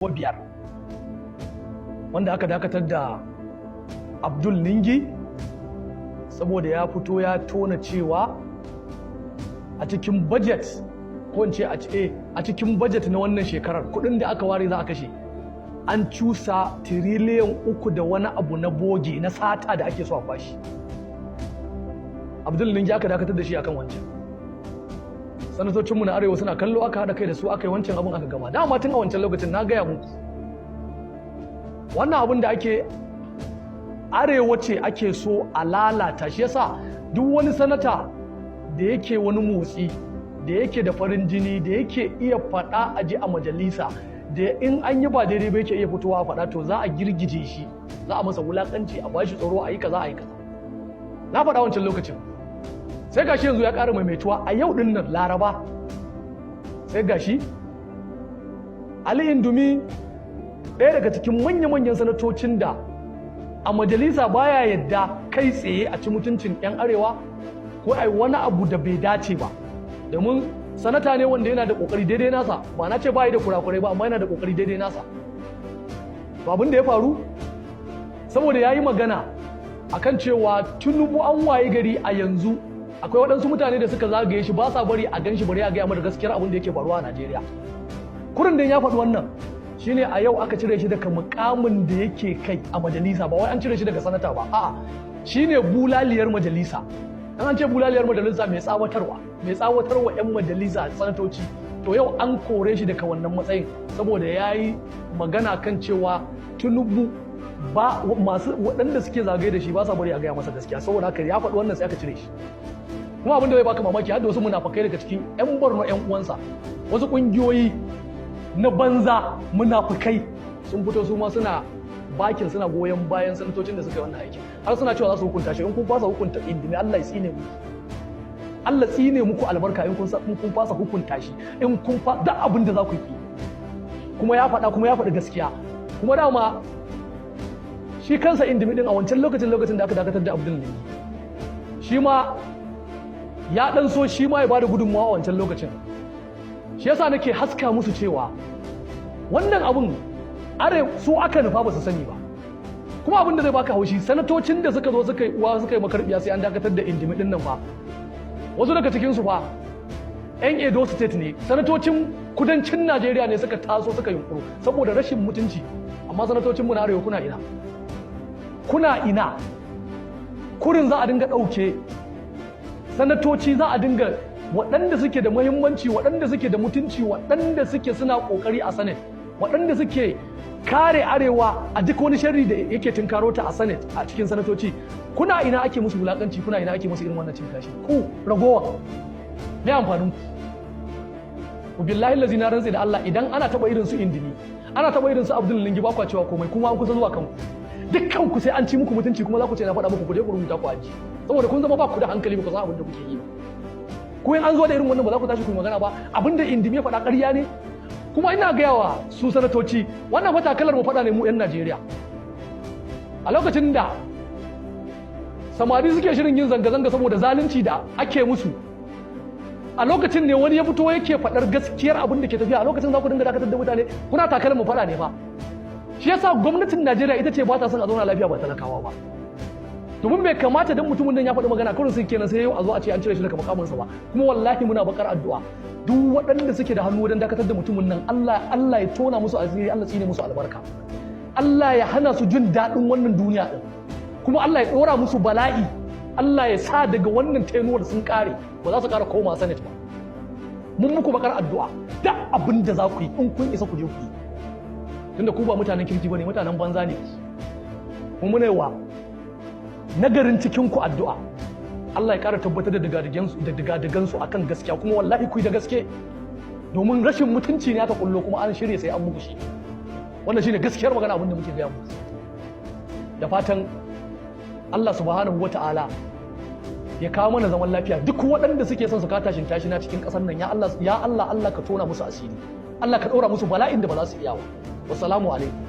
biyar wanda aka dakatar da Abdul Ningi saboda ya fito ya tona cewa a cikin budget ko in ce a cikin budget na wannan shekarar kudin da aka ware za a kashe an cusa tiriliyan 3 da wani abu na boge na sata da ake so a kwashi. Abdul Ningi aka dakatar da shi akan wancan. Sanatocinmu na arewa suna kallo aka haɗa kai da su aka yi wancan abin aka gama. Dama tun a wancan lokacin na gaya muku wannan abin da ake arewa ce ake so a lalata, shi yasa duk wani sanata da yake wani motsi da yake da farin jini da yake iya faɗa a ji a majalisa da in an yi ba daidai ba yake iya fitowa a faɗa, to za a girgije shi, za a masa wulakanci, a bashi tsaro, a yi kaza a yi kaza. Na faɗa wancan lokacin. Sai gashi yanzu ya ƙara maimaituwa a yau ɗin nan Laraba. Sai gashi Ali Indumi ɗaya daga cikin manya-manyan sanatocin da a majalisa baya yadda kai tsaye a ci mutuncin 'yan arewa ko ai wani abu da bai dace ba, domin sanata ne wanda yana da kokari daidai nasa, ba na ce bai da kurakurai ba, amma yana da kokari daidai nasa. To abin da ya faru saboda yayi magana akan cewa Tinubu an waye gari a yanzu akwai waɗansu mutane da suka zagaye shi ba sa bari a ganshi bari a gaya mata gaskiyar abin da yake faruwa a Najeriya. Kurin da ya faɗi wannan shine a yau aka cire shi daga mukamin da yake kai a majalisa, ba wai an cire shi daga sanata ba, a'a shine bulaliyar majalisa. An ce bulaliyar majalisa mai tsawatarwa 'yan majalisa sanatoci, to yau an kore shi daga wannan matsayin saboda ya yi magana kan cewa Tinubu ba masu waɗanda suke zagaye da shi ba sa bari a gaya masa gaskiya, saboda haka ya faɗi wannan sai aka cire shi. Kuma abin da zai baka mamaki har da wasu munafukai daga cikin 'yan Borno 'yan uwansa, wasu ƙungiyoyi na banza munafukai sun fito su ma suna bakin suna goyon bayan sanatocin da suka yi wannan aikin, har suna cewa za su hukunta shi. In kun fasa hukunta Indimi, Allah ya tsine muku, Allah tsine muku albarka in kun fasa hukunta shi, in kun fa da abin da za ku yi. Kuma ya faɗi gaskiya. Kuma dama shi kansa Indimi din a wancan lokacin da aka dakatar da Abdul Ningi, shi ma ya dan so shi ma ya bada gudunmawa a wancan lokacin. Shi yasa nake haska musu cewa wannan abun su aka nufa ba su sani ba. Kuma abin da zai baka haushi, sanatocin da suka zo suka yi makarbiya sai an dakatar da Indimi din nan fa, wasu daga cikin su fa yan Edo State ne, sanatocin kudancin Najeriya ne suka taso suka yunkuro saboda rashin mutunci. Amma sanatocin mu na arewa kuna ina kurin za a dinga ɗauke sanatoci, za a dinga waɗanda suke da muhimmanci, waɗanda suke da mutunci, waɗanda suke suna ƙoƙari a Senate, waɗanda suke kare arewa a duk wani sharri da yake tunkaro ta a Senate a cikin sanatoci. Kuna ina ake musu wulaƙanci, kuna ina ake musu irin wannan cin kashi? Ku ragowa me amfanin ku? Billahi lazi na rantsi da Allah, idan ana taɓa irin su Indimi, ana taɓa irin su Abdul Ningi, ba kwa cewa komai, kuma an kusa zuwa kanku. Dukkan ku sai an ci muku mutunci, kuma za ku ce na faɗa muku ku je ku rubuta ku aji, saboda kun zama ba ku da hankali, ba ku san abin da kuke yi ba. Ko in an zo da irin wannan ba za ku tashi ku yi magana ba, abin da Indimi ya faɗa ƙarya ne. Kuma ina gaya wa su sanatoci, wannan fa takalar mu faɗa ne mu 'yan Najeriya. A lokacin da samari suke shirin yin zanga-zanga saboda zalunci da ake musu, a lokacin ne wani ya fito yake faɗar gaskiyar abin da ke tafiya, a lokacin za ku dinga dakatar da mutane, kuna takalar mu faɗa ne fa. Shi yasa gwamnatin Najeriya ita ce ba ta son a zauna lafiya ba talakawa ba. Domin bai kamata dan mutumin nan ya faɗi magana kawai sai kenan sai yau a zo a ce an cire shi daga makamansa ba. Kuma wallahi muna bakar addu'a duk waɗanda suke da hannu wajen dakatar da mutumin nan, Allah ya tona musu asiri, Allah tsine musu albarka, Allah ya hana su jin daɗin wannan duniya din, kuma Allah ya ɗora musu bala'i, Allah ya sa daga wannan tenuwar sun ƙare ba za su ƙara koma Senate ba. Mun muku bakar addu'a, da abin da za ku yi in kun isa ku je ku yi, tunda ku ba mutanen kirki bane, mutanen banza ne. Mu muna wa nagarin cikin ku addu'a, Allah ya ƙara tabbatar da digadigansu akan gaskiya, kuma wallahi ku yi da gaske, domin rashin mutunci ne aka kullo kuma an shirya sai an muku shi. Wannan shine gaskiyar magana abin da muke gaya muku. Da fatan Allah subhanahu wata'ala ya kawo mana zaman lafiya. Duk waɗanda suke son su ka tashin tashina cikin ƙasar nan, ya Allah ka tona musu asiri, Allah ka ɗora musu bala'in da ba za su iya wa. Wassalamu alaikum.